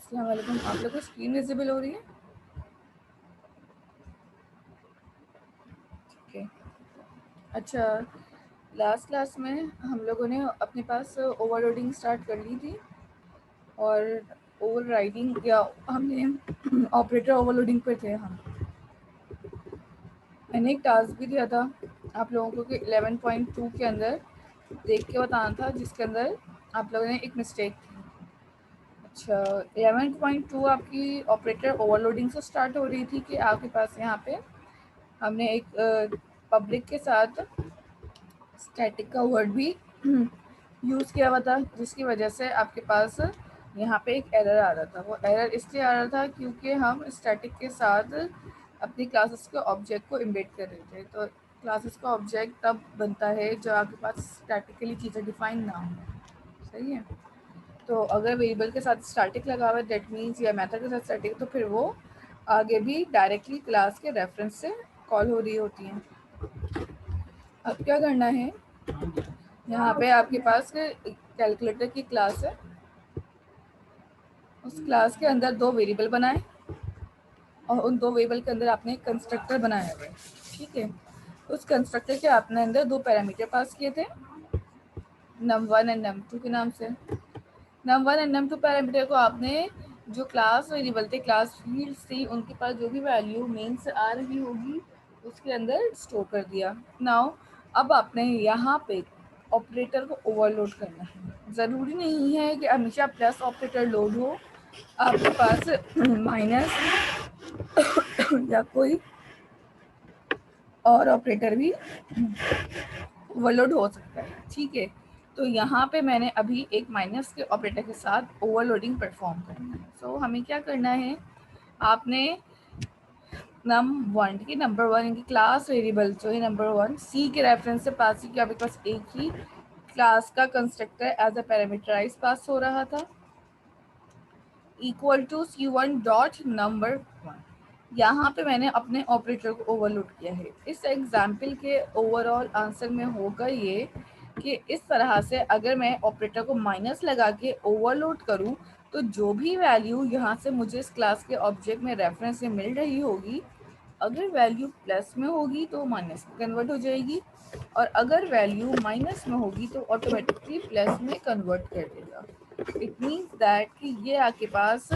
अस्सलाम वालेकुम। आप लोग को स्क्रीन विजिबल हो रही है? ठीक है। अच्छा, लास्ट क्लास में हम लोगों ने अपने पास ओवरलोडिंग स्टार्ट कर ली थी और ओवर राइडिंग या हमने ऑपरेटर ओवरलोडिंग पे थे हम। मैंने एक टास्क भी दिया था आप लोगों को कि 11.2 के अंदर देख के बताना था, जिसके अंदर आप लोगों ने एक मिस्टेक की। अच्छा, 11.2 आपकी ऑपरेटर ओवरलोडिंग से स्टार्ट हो रही थी कि आपके पास यहाँ पे हमने एक पब्लिक के साथ स्टैटिक का वर्ड भी यूज़ किया हुआ था, जिसकी वजह से आपके पास यहाँ पे एक एरर आ रहा था। वो एरर इसलिए आ रहा था क्योंकि हम स्टैटिक के साथ अपनी क्लासेस के ऑब्जेक्ट को इम्बेड कर रहे थे। तो क्लासेस का ऑब्जेक्ट तब बनता है जब आपके पास स्टैटिकली चीज़ें डिफाइन ना हो। सही है। तो अगर वेरिएबल के साथ स्टैटिक लगा हुआ है दैट मीन्स, या मेथड के साथ स्टैटिक, तो फिर वो आगे भी डायरेक्टली क्लास के रेफरेंस से कॉल हो रही होती हैं। अब क्या करना है, यहाँ पे आपके पास कैलकुलेटर की क्लास है। उस क्लास के अंदर दो वेरिएबल बनाए और उन दो वेरिएबल के अंदर आपने एक कंस्ट्रक्टर बनाया हुआ है। ठीक है। उस कंस्ट्रक्टर के आपने अंदर दो पैरामीटर पास किए थे, num1 एंड num2 के नाम से। num1 एंड num2 पैरामीटर को आपने जो क्लास वेरिएबल थे, क्लास फील्ड थी, उनके पास जो भी वैल्यू मेन से आ रही होगी उसके अंदर स्टोर कर दिया। नाउ अब आपने यहाँ पे ऑपरेटर को ओवरलोड करना है। ज़रूरी नहीं है कि हमेशा प्लस ऑपरेटर लोड हो, आपके पास माइनस या कोई और ऑपरेटर भी ओवरलोड हो सकता है। ठीक है। तो यहाँ पे मैंने अभी एक माइनस के ऑपरेटर के साथ ओवरलोडिंग परफॉर्म करना है। सो हमें क्या करना है, आपने num1 की नंबर वन इनकी क्लास वेरिएबल जो है नंबर वन सी के रेफरेंस से पास की, आपके पास एक ही क्लास का constructor as a parameterize pass हो रहा था, equal to c1 dot number one. यहाँ पे मैंने अपने ऑपरेटर को ओवरलोड किया है। इस एग्जाम्पल के ओवरऑल आंसर में होगा ये कि इस तरह से अगर मैं ऑपरेटर को माइनस लगा के ओवरलोड करूँ तो जो भी वैल्यू यहाँ से मुझे इस क्लास के ऑब्जेक्ट में रेफरेंस से मिल रही होगी, अगर वैल्यू प्लस में होगी तो माइनस में कन्वर्ट हो जाएगी, और अगर वैल्यू माइनस में होगी तो ऑटोमेटिकली प्लस में कन्वर्ट कर देगा। इट मीन्स दैट कि ये आपके पास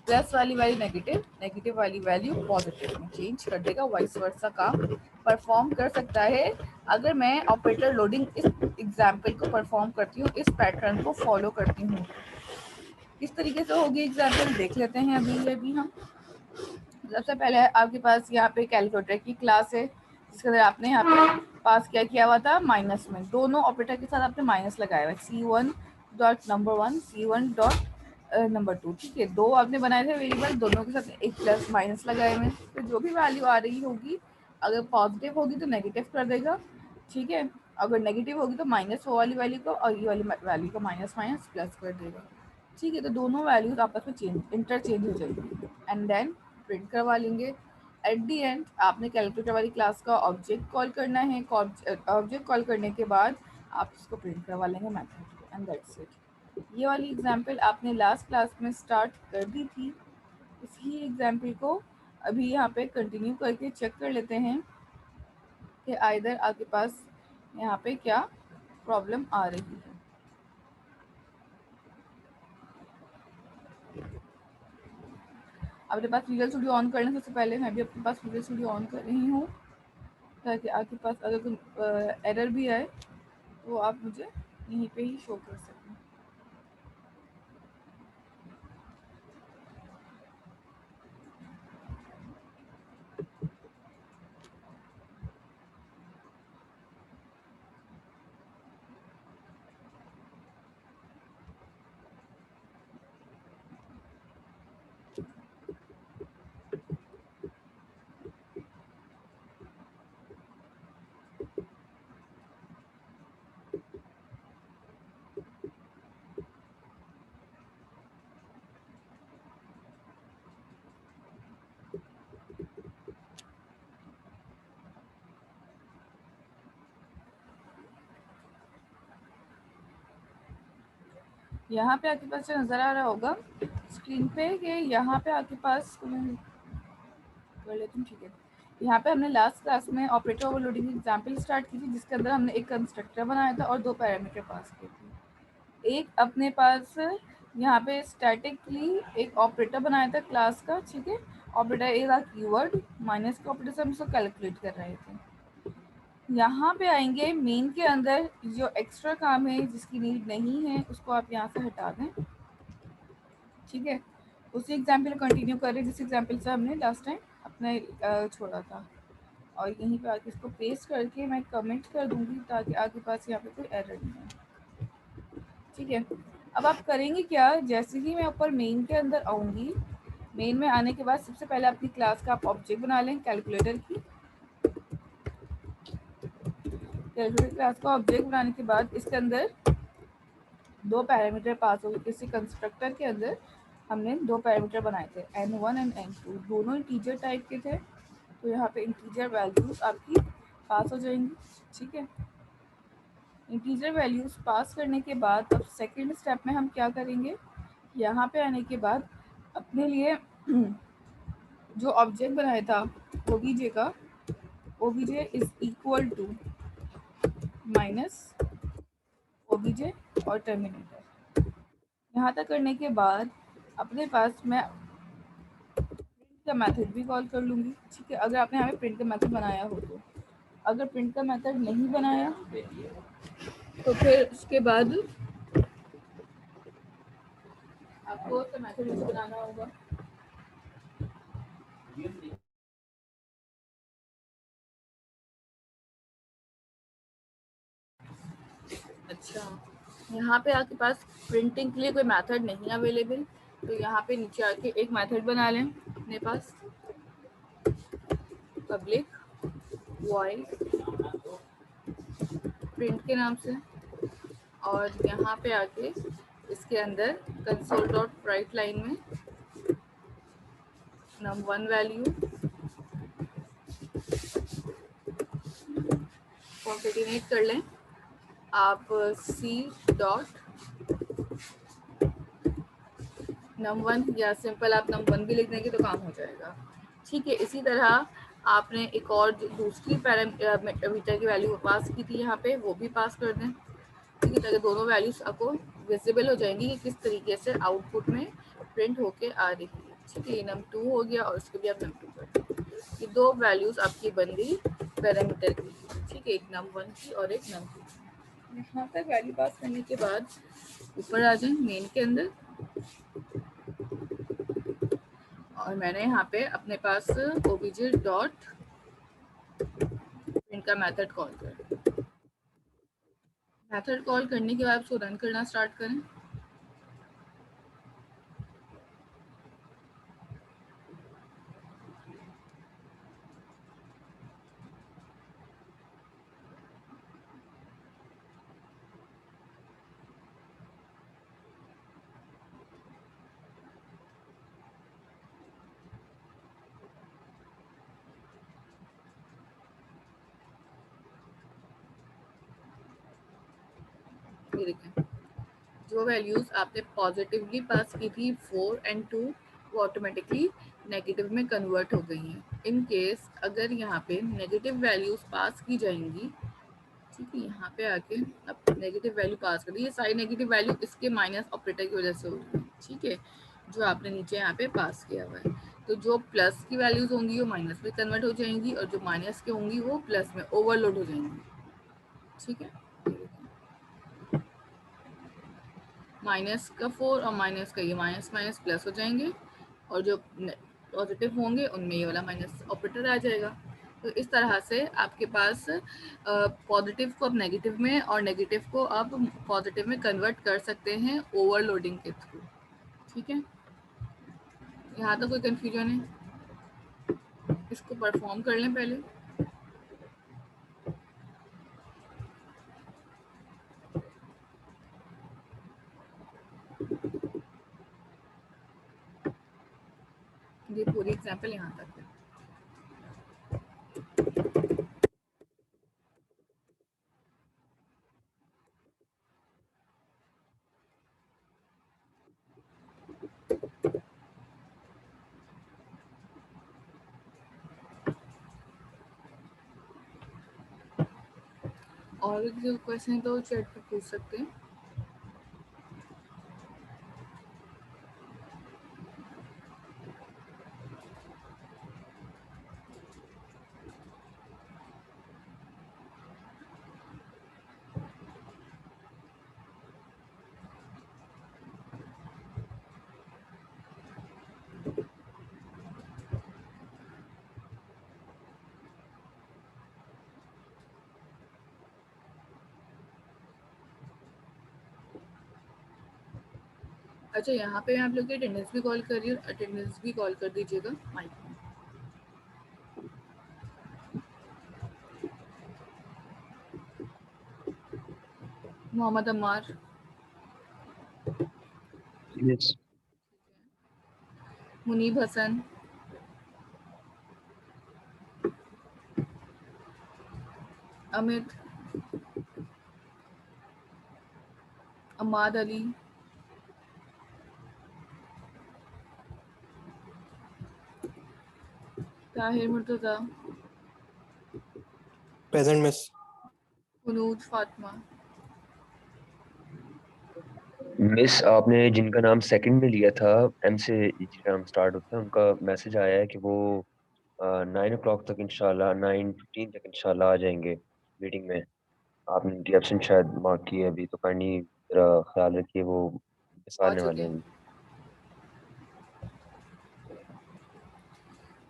प्लस वाली वैल्यू नेगेटिव, नेगेटिव वाली वैल्यू पॉजिटिव में चेंज कर देगा। वाइस वर्सा काम परफॉर्म कर सकता है अगर मैं ऑपरेटर लोडिंग इस एग्जाम्पल को परफॉर्म करती हूँ, इस पैटर्न को फॉलो करती हूँ। किस तरीके से होगी एग्जाम्पल देख लेते हैं अभी हम। सबसे पहले आपके पास यहाँ पे कैलकुलेटर की क्लास है, जिसके अंदर आपने यहाँ पे पास क्या किया हुआ था, माइनस में। दोनों ऑपरेटर के साथ आपने माइनस लगाया हुआ है, c1 dot number one, c1 dot number two. ठीक है। दो आपने बनाए थे वेरिएबल, दोनों के साथ एक प्लस माइनस लगाए हुए। तो जो भी वैल्यू आ रही होगी, अगर पॉजिटिव होगी तो नेगेटिव कर देगा। ठीक है। अगर नेगेटिव होगी तो माइनस वो वाली वैल्यू को और ये वाली वैल्यू को माइनस माइनस प्लस कर देगा। ठीक है। तो दोनों वैल्यूज आपस में इंटरचेंज हो जाएगी एंड देन प्रिंट करवा लेंगे। एट दी एंड आपने कैलकुलेटर वाली क्लास का ऑब्जेक्ट कॉल करना है। ऑब्जेक्ट कॉल करने के बाद आप इसको प्रिंट करवा लेंगे मेथड को, एंड दैट्स इट। ये वाली एग्जांपल आपने लास्ट क्लास में स्टार्ट कर दी थी। इसी एग्जांपल को अभी यहाँ पे कंटिन्यू करके चेक कर लेते हैं कि आइदर आपके पास यहाँ पे क्या प्रॉब्लम आ रही है। अपने पास विजुअल स्टूडियो ऑन करने से सबसे पहले मैं भी अपने पास विजुअल स्टूडियो ऑन कर रही हूँ, ताकि आपके पास अगर कोई एरर भी आए तो आप मुझे यहीं पे ही शो कर सकें। यहाँ पे आपके पास जो नज़र आ रहा होगा स्क्रीन पे कि यहाँ पे आपके पास कर लेती हूँ, ठीक है। यहाँ पे हमने लास्ट क्लास में ऑपरेटर ओवरलोडिंग की एग्जांपल स्टार्ट की थी, जिसके अंदर हमने एक कंस्ट्रक्टर बनाया था और दो पैरामीटर पास किए थे। एक अपने पास यहाँ पे स्टैटिकली एक ऑपरेटर बनाया था क्लास का, ठीक है। ऑपरेटर ए था कीवर्ड, माइनस के ऑपरेटर से हम इसको कैलकुलेट कर रहे थे। यहाँ पे आएंगे मेन के अंदर जो एक्स्ट्रा काम है जिसकी नीड नहीं है उसको आप यहाँ से हटा दें, ठीक है। उसी एग्जाम्पल कंटिन्यू कर रहे हैं जिस एग्जाम्पल से हमने लास्ट टाइम अपने छोड़ा था, और यहीं पे आके इसको पेस्ट करके मैं कमेंट कर दूंगी ताकि आपके पास यहाँ पे कोई एरर नहीं है, ठीक है। अब आप करेंगे क्या, जैसे ही मैं ऊपर मेन के अंदर आऊँगी, मेन में आने के बाद सबसे पहले अपनी क्लास का आप ऑब्जेक्ट बना लें कैलकुलेटर की। कैलकुलेटर क्लास का ऑब्जेक्ट बनाने के बाद इसके अंदर दो पैरामीटर पास हो गए। किसी कंस्ट्रक्टर के अंदर हमने दो पैरामीटर बनाए थे n1 एंड n2, दोनों इंटीजर टाइप के थे, तो यहाँ पे इंटीजर वैल्यूज आपकी पास हो जाएंगी, ठीक है। इंटीजर वैल्यूज पास करने के बाद अब सेकंड स्टेप में हम क्या करेंगे, यहाँ पे आने के बाद अपने लिए जो ऑब्जेक्ट बनाया था ओबीजे का, OBJ is equal to minus OBJ और टर्मिनेटर। यहाँ तक करने के बाद अपने पास मैं प्रिंट का मेथड भी कॉल कर लूँगी, ठीक है। अगर आपने यहाँ पे प्रिंट का मेथड बनाया हो तो, अगर प्रिंट का मेथड नहीं बनाया तो फिर उसके बाद आपको उसका मेथड यूज बनाना होगा। अच्छा, यहाँ पे आपके पास प्रिंटिंग के लिए कोई मेथड नहीं अवेलेबल, तो यहाँ पे नीचे आके एक मेथड बना लें अपने पास, पब्लिक वॉइड प्रिंट के नाम से, और यहाँ पे आके इसके अंदर कंसोल डॉट राइट लाइन में num1 वैल्यू कॉन्केटिनेट कर लें आप सी डॉट num1, या सिंपल आप num1 भी लिख देंगे तो काम हो जाएगा, ठीक है। इसी तरह आपने एक और दूसरी पैरामीटर की वैल्यू पास की थी, यहाँ पे वो भी पास कर दें, ठीक है, ताकि दोनों वैल्यूज आपको विजिबल हो जाएंगी कि किस तरीके से आउटपुट में प्रिंट होके आ रही है, ठीक है। ये num2 हो गया और इसको भी आप num2 कर दें। ये दो वैल्यूज आपकी बन गई पैरामीटर की, ठीक है, एक num1 की और एक num2 की। यहाँ तक वैल्यू पास करने के बाद ऊपर आ जाए मेन के अंदर, और मैंने यहाँ पे अपने पास ओबीजे डॉट प्रिंट का मेथड कॉल कर, मेथड कॉल करने के बाद उसको रन करना स्टार्ट करें। ये देखें, जो वैल्यूज आपने पॉजिटिवली पास की थी 4 एंड 2, वो ऑटोमेटिकली नेगेटिव में कन्वर्ट हो गई हैं। इन केस अगर यहाँ पे नेगेटिव वैल्यूज पास की जाएंगी, ठीक है, यहाँ पे आके अब नेगेटिव वैल्यू पास कर दी, ये सारी नेगेटिव वैल्यू इसके माइनस ऑपरेटर की वजह से हो रही है, ठीक है, जो आपने नीचे यहाँ पे पास किया हुआ है। तो जो प्लस की वैल्यूज होंगी वो माइनस में कन्वर्ट हो जाएंगी, और जो माइनस के होंगी वो प्लस में ओवरलोड हो जाएंगी, ठीक है। माइनस का 4 और माइनस का ये माइनस माइनस प्लस हो जाएंगे, और जो पॉजिटिव होंगे उनमें ये वाला माइनस ऑपरेटर आ जाएगा। तो इस तरह से आपके पास पॉजिटिव को आप नेगेटिव में और नेगेटिव को आप पॉजिटिव में कन्वर्ट कर सकते हैं ओवरलोडिंग के थ्रू, ठीक है। यहाँ तो कोई कन्फ्यूजन है, इसको परफॉर्म कर लें पहले। ये पूरी एग्जाम्पल यहाँ तक है। और जो क्वेश्चन तो चैट पे पूछ सकते हैं। अच्छा, यहाँ पे मैं आप लोग की अटेंडेंस भी कॉल कर रही हूँ, अटेंडेंस भी कॉल कर दीजिएगा माइक में। Mohammad Ammar, Yes. Munib Hasan, Amit, Ammad Ali, Tahir Murtaza, Present, miss. Kunuz Fatima, miss, आपने जिनका नाम सेकंड में लिया था, एम से जिनका नाम स्टार्ट होता है, उनका मैसेज आया है कि वो 9 o'clock तक इंशाल्लाह, 9:15 तक इंशाल्लाह आ जाएंगे मीटिंग में। आपने उनकी एब्सेंट शायद मार्क की है अभी, तो काइंडली जरा ख्याल रखिए, वो आ निकालने चुके वाले हैं। हैं।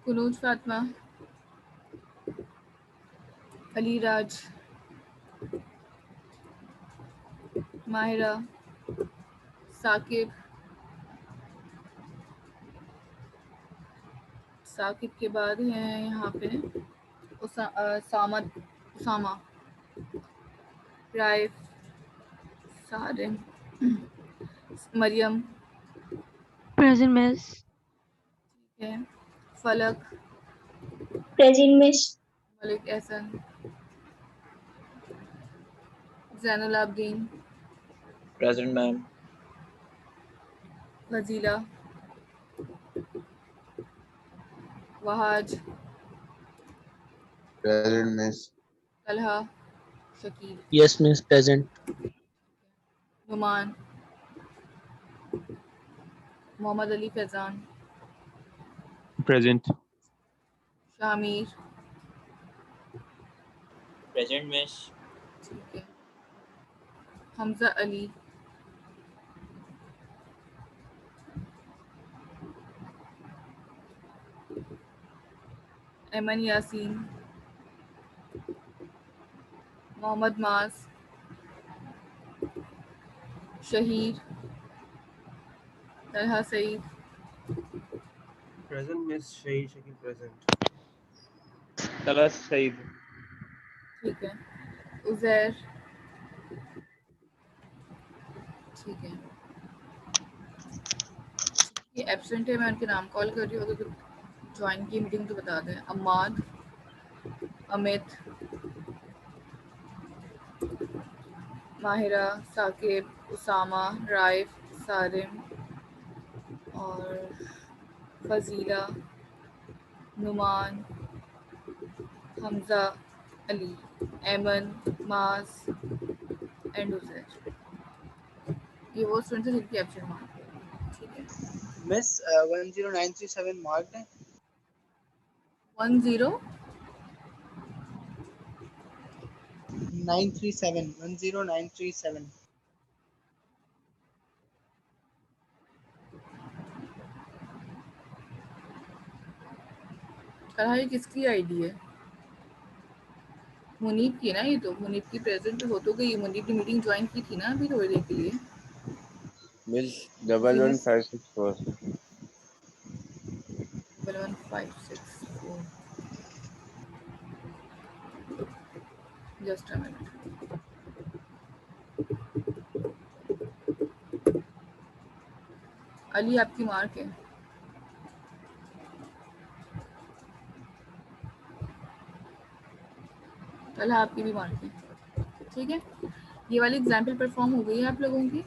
कुनूज फातिमा, अली राज, माहिरा, साकिब, साकिब के बाद हैं यहाँ पे सामद, उसामा, राइफ, सारिम, मरियम, Present, miss. ठीक है, फलक, Present, miss. Malik Ehsan, Zainul Abedin, Present, ma'am. Fazila, Wahaj, Present, miss. Talha, Shakeel, Yes, miss. Present. Numan, Mohammad Ali Faizan, Present. Shamir, Present, miss. ठीक है, हमजा अली, एमन यासीन, मोहम्मद माज, Shaheer, Talha Saeed, Present, miss. Shahid Shakil present. Talas Said. ठीक है, उजैर, ठीक है, ये एब्सेंट है, मैं उनके नाम कॉल कर रही हूँ, अगर ज्वाइन की मीटिंग तो बता दें। अम्माद, अमित, माहिरा, साकिब, उसामा, राइफ, सारिम और फजीला, नुमान, हमजा अली, एमन, माज एंड उजैर। ये वो स्टूडेंट्स हैं जिनकी एब्सेंट मार्क है, ठीक है। मिस 10937 मार्क्ड है। 10 937 10937 कढ़ाई किसकी आईडी है? मुनीब की ना, ये तो मुनीब की प्रेजेंट हो तो गई। मुनीब की मीटिंग ज्वाइन की थी ना अभी थोड़ी देर के लिए। Miss 11564. 11564 just a minute. Ali आपकी मार्क है। तलहा आपकी भी मार्क है, ठीक है। ये वाली एग्जाम्पल परफॉर्म हो गई है आप लोगों की।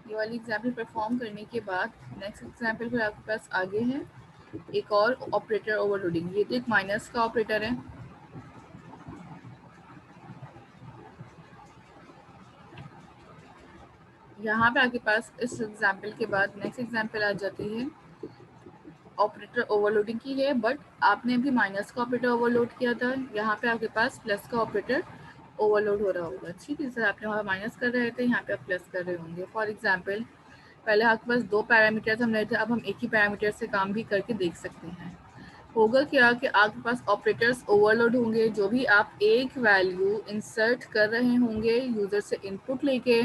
ये वाली एग्जाम्पल परफॉर्म करने के बाद नेक्स्ट एग्जाम्पल फिर आपके पास आगे है एक और ऑपरेटर ओवरलोडिंग। ये तो एक माइनस का ऑपरेटर है। यहाँ पे आपके पास इस एग्जाम्पल के बाद नेक्स्ट एग्जाम्पल आ जाती है ऑपरेटर ओवरलोडिंग की है, बट आपने भी माइनस का ऑपरेटर ओवरलोड किया था। यहाँ पे आपके पास प्लस का ऑपरेटर ओवरलोड हो रहा होगा। ठीक है, जैसे आपने वहाँ माइनस कर रहे थे, यहाँ पे आप प्लस कर रहे होंगे। फॉर एग्जाम्पल पहले आपके पास 2 पैरामीटर्स हम रहे थे, अब हम एक ही पैरामीटर से काम भी करके देख सकते हैं। होगा क्या कि आपके पास ऑपरेटर्स ओवरलोड होंगे। जो भी आप एक वैल्यू इंसर्ट कर रहे होंगे यूज़र से इनपुट लेके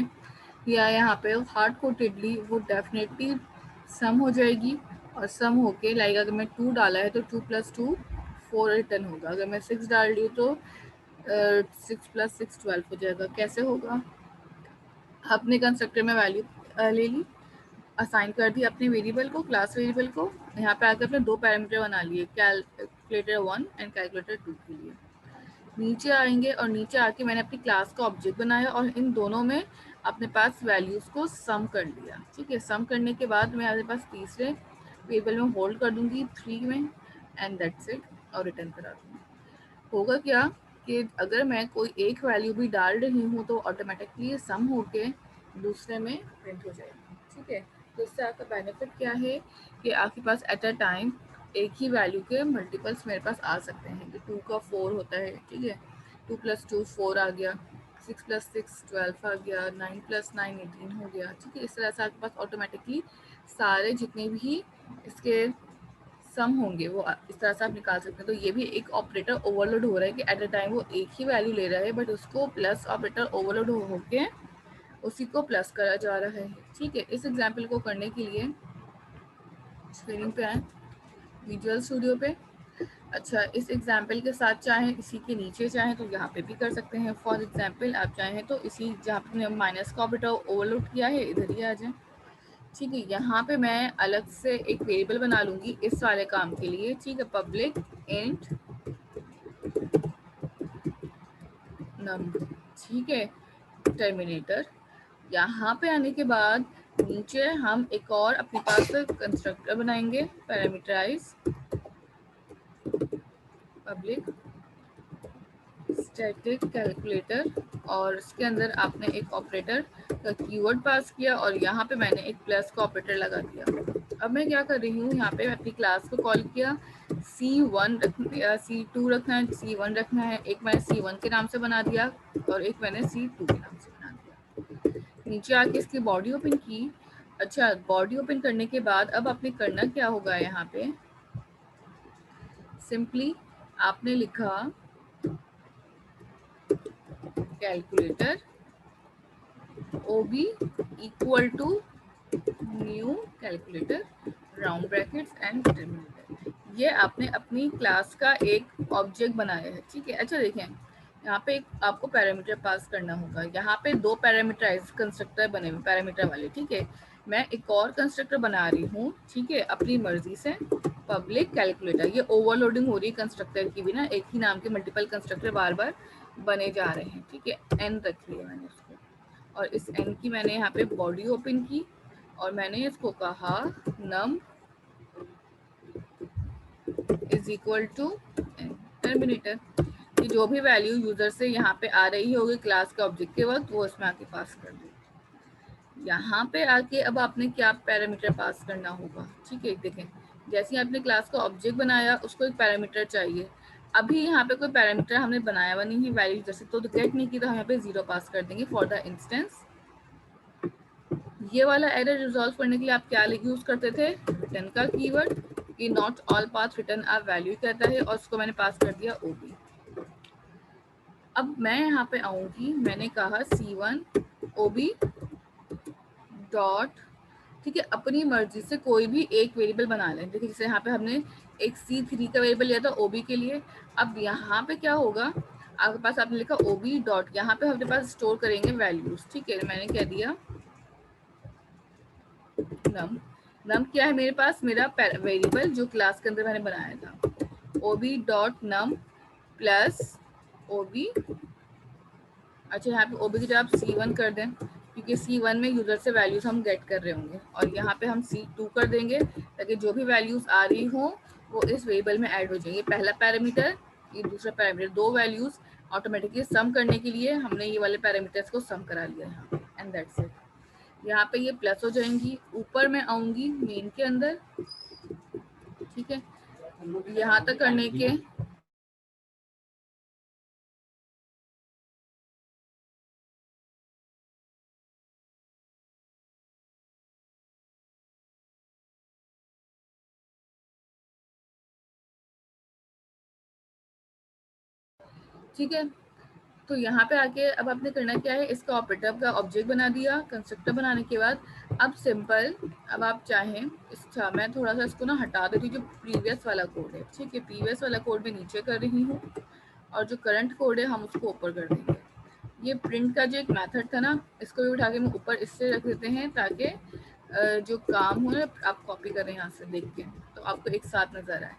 या यहाँ पे हार्ड कोटेडली, वो डेफिनेटली सम हो जाएगी। और सम होके लाइक अगर मैं 2 डाला है तो 2 + 2 4 रिटर्न होगा। अगर मैं 6 डाल रही हूँ तो 6 + 6 12 हो जाएगा। कैसे होगा? आपने कंस्ट्रक्टर में वैल्यू ले ली, असाइन कर दी अपने वेरिएबल को, क्लास वेरिएबल को। यहाँ पे आकर अपने 2 पैरामीटर बना लिए, कैलकुलेटर 1 एंड कैलकुलेटर 2 के लिए। नीचे आएंगे और नीचे आके मैंने अपनी क्लास का ऑब्जेक्ट बनाया और इन दोनों में अपने पास वैल्यूज़ को सम कर लिया। ठीक है, सम करने के बाद मैं अपने पास तीसरे वेरिएबल में होल्ड कर दूंगी 3 में एंड दैट्स इट, और रिटर्न करा दूंगी। होगा क्या कि अगर मैं कोई एक वैल्यू भी डाल रही हूँ तो ऑटोमेटिकली सम होके दूसरे में प्रिंट हो जाएगी। ठीक है, तो इससे आपका बेनिफिट क्या है कि आपके पास एट अ टाइम एक ही वैल्यू के मल्टीपल्स मेरे पास आ सकते हैं। कि 2 का 4 होता है, ठीक है, 2 + 2 4 आ गया, 6 + 6 12 आ गया, 9 + 9 18 हो गया। ठीक है, इस तरह से आपके पास ऑटोमेटिकली सारे जितने भी इसके सम होंगे वो इस तरह से आप निकाल सकते हैं। तो ये भी एक ऑपरेटर ओवरलोड हो रहा है कि एट अ टाइम वो एक ही वैल्यू ले रहा है, बट उसको प्लस ऑपरेटर ओवरलोड होके उसी को प्लस करा जा रहा है। ठीक है, इस एग्जाम्पल को करने के लिए स्क्रीन पे आए, विजुअल स्टूडियो पे। अच्छा, इस एग्जाम्पल के साथ चाहें इसी के नीचे चाहें तो यहाँ पे भी कर सकते हैं। फॉर एग्जाम्पल आप चाहें तो इसी जहाँ पे माइनस का ऑपरेटर ओवरलोड किया है इधर ही आ जाए। ठीक है, यहाँ पे मैं अलग से एक वेरिएबल बना लूंगी इस वाले काम के लिए। ठीक है, पब्लिक इंट नम। ठीक है, टर्मिनेटर। यहाँ पे आने के बाद नीचे हम एक और अपने पास कंस्ट्रक्टर बनाएंगे, पैरामीटराइज पब्लिक स्टैटिक कैलकुलेटर, और इसके अंदर आपने एक ऑपरेटर का कीवर्ड पास किया और यहाँ पे मैंने एक प्लस का ऑपरेटर लगा दिया। अब मैं क्या कर रही हूँ, यहाँ पे अपनी क्लास को कॉल किया, C1 रखना, C2 रखना है, C1 रखना है। एक मैंने C1 के नाम से बना दिया और एक मैंने C2 के नाम से बना दिया। नीचे आके इसकी बॉडी ओपन की। अच्छा, बॉडी ओपन करने के बाद अब आपने करना क्या होगा, यहाँ पे सिंपली आपने लिखा calculator OB equal to new calculator round brackets and terminator. ये आपने अपनी क्लास का एक ऑब्जेक्ट बनाया है। ठीक है, अच्छा देखें, यहाँ पे एक आपको पैरामीटर पास करना होगा। यहाँ पे 2 पैरामीटराइज कंस्ट्रक्टर बने हुए पैरामीटर वाले। ठीक है, मैं एक और कंस्ट्रक्टर बना रही हूँ, ठीक है, अपनी मर्जी से, पब्लिक कैलकुलेटर। ये ओवरलोडिंग हो रही है कंस्ट्रक्टर की भी ना, एक ही नाम के मल्टीपल कंस्ट्रक्टर बार बार बने जा रहे हैं। ठीक है, एन रख लिया मैंने उसको, और इस एन की मैंने यहाँ पे बॉडी ओपन की और मैंने इसको कहा num is equal to terminator. कि जो भी वैल्यू यूजर से यहाँ पे आ रही होगी क्लास के ऑब्जेक्ट के वक्त, वो इसमें आके पास कर दो। यहाँ पे आके अब आपने क्या पैरामीटर पास करना होगा। ठीक है, देखें, जैसे ही आपने क्लास का ऑब्जेक्ट बनाया उसको एक पैरामीटर चाहिए। अभी यहाँ पे कोई पैरामीटर हमने बनाया हुआ नहीं है वैल्यू जैसे, तो गेट नहीं की, तो हम यहाँ पे 0 पास कर देंगे फॉर द इंस्टेंस। ये वाला एरर रिजॉल्व करने के लिए आप क्या यूज करते थे, रिटर्न का कीवर्ड, कि not all path return a value कहता है, और उसको मैंने पास कर दिया OB। अब मैं यहाँ पे आऊंगी, मैंने कहा C1 OB डॉट, ठीक है, अपनी मर्जी से कोई भी एक वेरिएबल बना लें। देखिए, जैसे यहाँ पे हमने एक C3 का वेरिएबल लिया था OB के लिए। अब यहाँ पे क्या होगा, आपके पास आपने लिखा OB डॉट, यहाँ पे अपने पास स्टोर करेंगे वैल्यूज। ठीक है, मैंने कह दिया नम। नम क्या है मेरे पास, मेरा वेरिएबल जो क्लास के अंदर मैंने बनाया था, OB dot num plus OB। अच्छा, यहाँ पे OB की जगह आप C1 कर दें, क्योंकि C1 में यूजर से वैल्यूज हम गेट कर रहे होंगे और यहाँ पे हम C2 कर देंगे ताकि जो भी वैल्यूज आ रही हो वो इस वेरिएबल में ऐड हो जाएंगे। पहला पैरामीटर, ये दूसरा पैरामीटर, दो वैल्यूज ऑटोमेटिकली सम करने के लिए हमने ये वाले पैरामीटर्स को सम करा लिया यहाँ पे, एंड दैट्स इट। यहाँ पे ये प्लस हो जाएंगी, ऊपर मैं आऊंगी मेन के अंदर, ठीक है। यहाँ तक करने के ठीक है। तो यहाँ पे आके अब आपने करना क्या है, इसका ऑपरेटर का ऑब्जेक्ट बना दिया। कंस्ट्रक्टर बनाने के बाद अब सिंपल, अब आप चाहें अच्छा मैं थोड़ा सा इसको ना हटा देती हूँ, जो प्रीवियस वाला कोड है, ठीक है। प्रीवियस वाला कोड मैं नीचे कर रही हूँ और जो करंट कोड है हम उसको ऊपर कर देंगे। ये प्रिंट का जो एक मेथड था ना, इसको भी उठा के हम ऊपर इससे रख देते हैं ताकि जो काम हो ना आप कॉपी करें यहाँ से देख के तो आपको एक साथ नजर आए।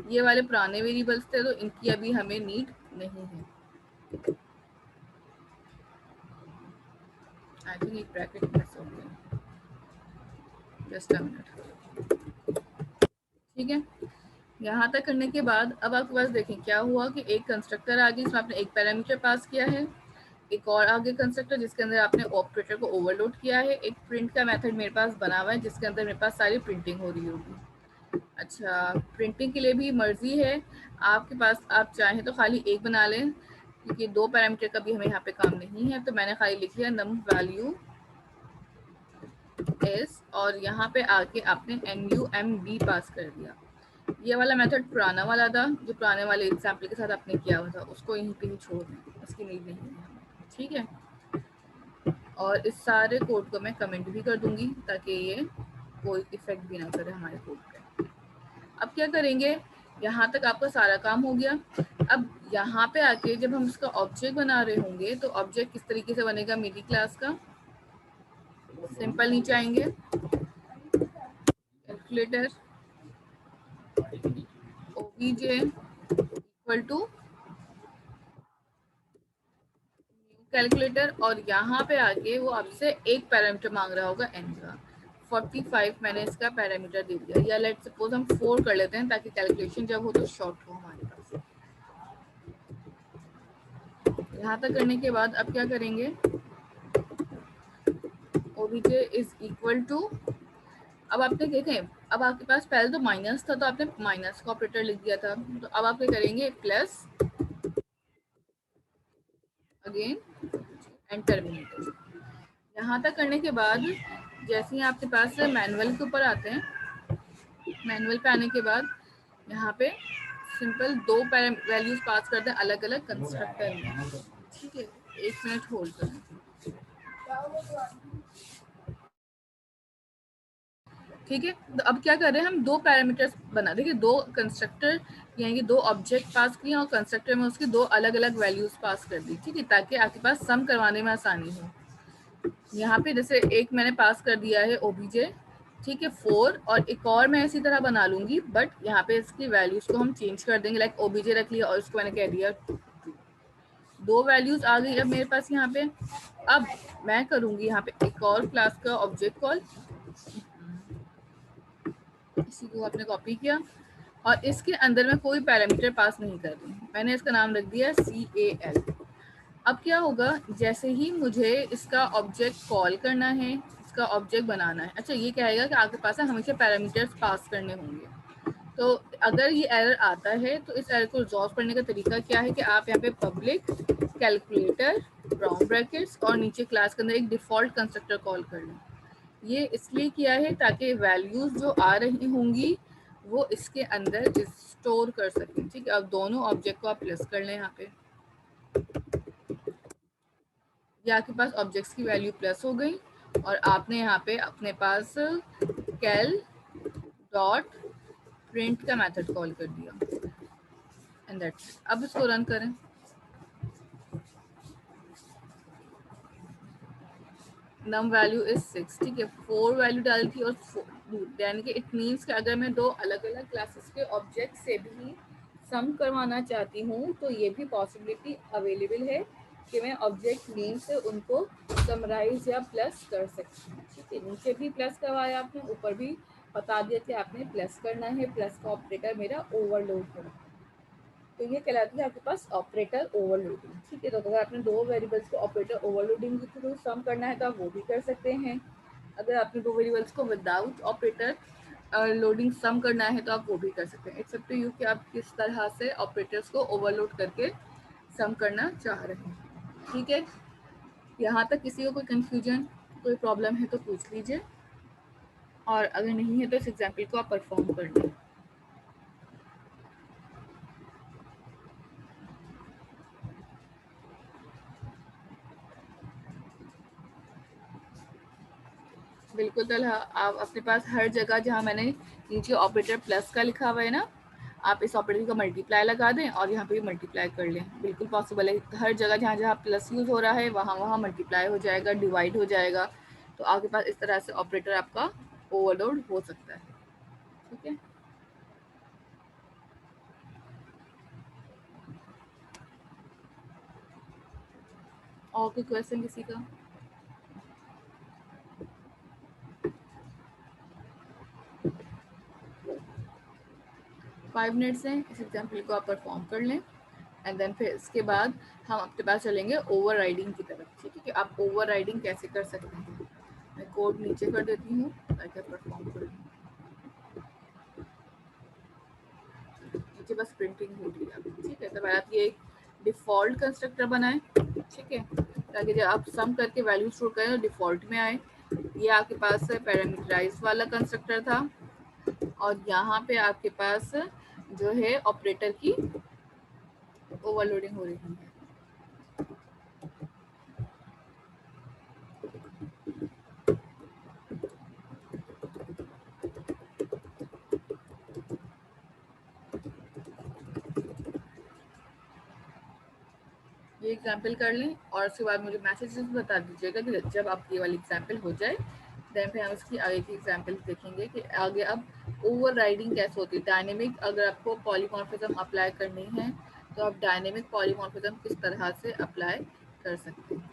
ये वाले पुराने वेरिएबल्स थे तो इनकी अभी हमें नीड नहीं है। आई थिंक एक ब्रैकेट मिस हो गया, जस्ट अ मिनट, ठीक है। यहाँ तक करने के बाद अब आपके पास देखें क्या हुआ कि एक कंस्ट्रक्टर आ गई, इसमें आपने एक पैरामीटर पास किया है, एक और आगे कंस्ट्रक्टर जिसके अंदर आपने ऑपरेटर को ओवरलोड किया है, एक प्रिंट का मेथड मेरे पास बना हुआ है जिसके अंदर मेरे पास सारी प्रिंटिंग हो रही होगी। अच्छा, प्रिंटिंग के लिए भी मर्जी है आपके पास, आप चाहें तो खाली एक बना लें क्योंकि दो पैरामीटर का भी हमें यहाँ पे काम नहीं है, तो मैंने खाली लिख लिया नम वैल्यू एस और यहाँ पे आके आपने NUMB पास कर दिया। ये वाला मेथड पुराना वाला था जो पुराने वाले एग्जाम्पल के साथ आपने किया हुआ था, उसको यहीं पे ही छोड़ दें, उसकी नीड नहीं है, ठीक है। और इस सारे कोड को मैं कमेंट भी कर दूंगी ताकि ये कोई इफेक्ट भी ना करे हमारे कोड पे। अब क्या करेंगे, यहाँ तक आपका सारा काम हो गया। अब यहाँ पे आके जब हम इसका ऑब्जेक्ट बना रहे होंगे तो ऑब्जेक्ट किस तरीके से बनेगा मेरी क्लास का, सिंपल नीचे आएंगे, calculator obj equal to calculator और यहाँ पे आके वो आपसे एक पैरामीटर मांग रहा होगा n का। 45 मैंने इसका पैरामीटर दे दिया, या लेट सपोज हम 4 कर लेते हैं ताकि कैलकुलेशन जब हो तो शॉर्ट हो हमारे पास। यहाँ तक करने के बाद अब क्या करेंगे, obj इज इक्वल टू, अब आपने देखें अब आपके पास पहले तो माइनस था तो आपने माइनस का ऑपरेटर लिख दिया था, तो अब आप क्या करेंगे प्लस अगेन एंड टर्मिनेटर। यहाँ तक करने के बाद जैसे ही आपके पास मैनुअल के ऊपर आते हैं, मैनुअल पे आने के बाद यहाँ पे सिंपल दो वैल्यूज पास कर दें अलग अलग कंस्ट्रक्टर में, ठीक है। 1 मिनट होल्ड करें, ठीक है। तो अब क्या कर रहे हैं हम दो पैरामीटर्स बना, देखिए दो कंस्ट्रक्टर यानी कि दो ऑब्जेक्ट पास किए और कंस्ट्रक्टर में उसकी दो अलग अलग वैल्यूज पास कर दी, ठीक है, ताकि आपके पास सम करवाने में आसानी हो। यहाँ पे जैसे एक मैंने पास कर दिया है obj, ठीक है 4, और एक और मैं इसी तरह बना लूंगी बट यहाँ पे इसकी वैल्यूज को हम चेंज कर देंगे, लाइक obj रख लिया और इसको मैंने कह दिया 2। दो वैल्यूज आ गई अब मेरे पास यहाँ पे। अब मैं करूंगी यहाँ पे एक और क्लास का ऑब्जेक्ट कॉल, इसी को आपने कॉपी किया और इसके अंदर मैं कोई पैरामीटर पास नहीं कर रही, मैंने इसका नाम रख दिया CAL। अब क्या होगा, जैसे ही मुझे इसका ऑब्जेक्ट कॉल करना है, इसका ऑब्जेक्ट बनाना है, अच्छा ये कहेगा कि आपके पास हमेशा पैरामीटर्स पास करने होंगे। तो अगर ये एरर आता है तो इस एरर को रिजॉल्व करने का तरीका क्या है कि आप यहाँ पे पब्लिक कैलकुलेटर ब्राउन ब्रैकेट्स और नीचे क्लास के अंदर एक डिफॉल्ट कंस्ट्रक्टर कॉल कर लें। ये इसलिए किया है ताकि वैल्यूज जो आ रही होंगी वो इसके अंदर स्टोर कर सकें, ठीक है। अब दोनों ऑब्जेक्ट को आप प्लस कर लें, यहाँ पे या आपके पास ऑब्जेक्ट्स की वैल्यू प्लस हो गई और आपने यहाँ पे अपने पास कैल डॉट प्रिंट का मेथड कॉल कर दिया एंड दैट्स। अब इसको रन करें, नम वैल्यू इज 6, ठीक है। 4 वैल्यू डाली थी और यानी कि इट मीन्स कि अगर मैं दो अलग अलग क्लासेस के ऑब्जेक्ट से भी सम करवाना चाहती हूँ तो ये भी पॉसिबिलिटी अवेलेबल है कि मैं ऑब्जेक्ट नेम से उनको समराइज या प्लस कर सकती हूँ। ठीक है, नीचे भी प्लस करवाया आपने, ऊपर भी बता दिया कि आपने प्लस करना है, प्लस का ऑपरेटर मेरा ओवरलोड हो रहा है, तो ये कहलाती है आपके पास ऑपरेटर ओवरलोडिंग। ठीक है, तो अगर आपने दो वेरिएबल्स को ऑपरेटर ओवरलोडिंग के थ्रू सम करना है तो आप वो भी कर सकते हैं। अगर आपने दो वेरिएबल्स को विदाउट ऑपरेटर लोडिंग सम करना है तो आप वो भी कर सकते हैं। इट्स अप टू यू कि आप किस तरह से ऑपरेटर्स को ओवरलोड करके सम करना चाह रहे हैं। ठीक है, यहाँ तक किसी को कोई कंफ्यूजन, कोई प्रॉब्लम है तो पूछ लीजिए, और अगर नहीं है तो इस एग्जाम्पल को आप परफॉर्म कर लें। बिल्कुल तलहा, आप अपने पास हर जगह जहाँ मैंने नीचे ऑपरेटर प्लस का लिखा हुआ है ना, आप इस ऑपरेटर का मल्टीप्लाई लगा दें और यहाँ पे भी मल्टीप्लाई कर लें। बिल्कुल पॉसिबल है, हर जगह जहाँ जहाँ प्लस यूज़ हो रहा है वहाँ वहाँ मल्टीप्लाई हो जाएगा, डिवाइड हो जाएगा, तो आपके पास इस तरह से ऑपरेटर आपका ओवरलोड हो सकता है। ठीक है, और कोई क्वेश्चन किसी का? फाइव मिनट्स हैं, इस एग्जाम्पल को आप परफॉर्म कर लें एंड देन फिर इसके बाद हम अपने पास चलेंगे ओवर राइडिंग की तरफ। ठीक है, कि आप ओवर राइडिंग कैसे कर सकते हैं। मैं कोड नीचे कर देती हूँ ताकि आप परफॉर्म कर लें। नीचे बस प्रिंटिंग हो रही है। ठीक है, तो पहले आप ये एक डिफ़ॉल्ट कंस्ट्रक्टर बनाएं। ठीक है, ताकि जब आप सम करके वैल्यू स्टोर करें तो डिफ़ॉल्ट में आए। ये आपके पास पैरामीटराइज वाला कंस्ट्रक्टर था, और यहाँ पे आपके पास जो है ऑपरेटर की ओवरलोडिंग हो रही है। ये एग्जाम्पल कर लें और उसके बाद मुझे मैसेजेस बता दीजिएगा कि जब आप ये वाली एग्जाम्पल हो जाए देन फिर हम इसकी आगे की एग्जाम्पल देखेंगे कि आगे अब ओवर राइडिंग कैसे होती है। डायनेमिक, अगर आपको पॉलीमॉर्फिज्म अप्लाई करनी है तो आप डायनेमिक पॉलीमॉर्फिज्म किस तरह से अप्लाई कर सकते हैं।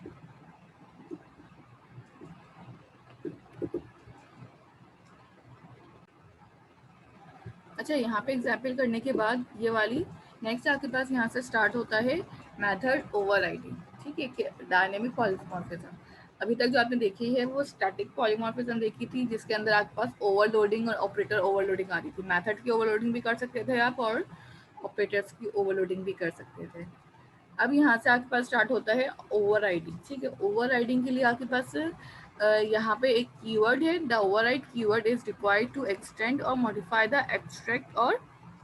अच्छा, यहाँ पे एग्जाम्पल करने के बाद ये वाली नेक्स्ट आपके पास यहाँ से स्टार्ट होता है मेथड ओवरराइडिंग। ठीक है, कि डायनेमिक पॉलीमॉर्फिज्म अभी तक जो आपने देखी है वो स्टैटिक पॉलीमॉर्फिज्म देखी थी, जिसके अंदर आपके पास ओवरलोडिंग और ऑपरेटर ओवरलोडिंग आ रही थी। मेथड की ओवरलोडिंग भी कर सकते थे आप और ऑपरेटर्स की ओवरलोडिंग भी कर सकते थे। अब यहाँ से आपके पास स्टार्ट होता है ओवरराइडिंग। ठीक है, ओवरराइडिंग के लिए आपके पास यहाँ पे एक कीवर्ड है, the override keyword is required to extend और मॉडिफाई द एब्स्ट्रैक्ट और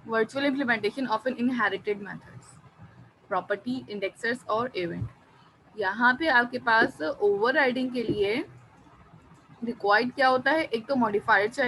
virtual implementation of an inherited methods, property, indexers और इवेंट। यहाँ पे आपके पास ओवरराइडिंग के लिए रिक्वायर्ड क्या होता है, एक तो मॉडिफायर चाहिए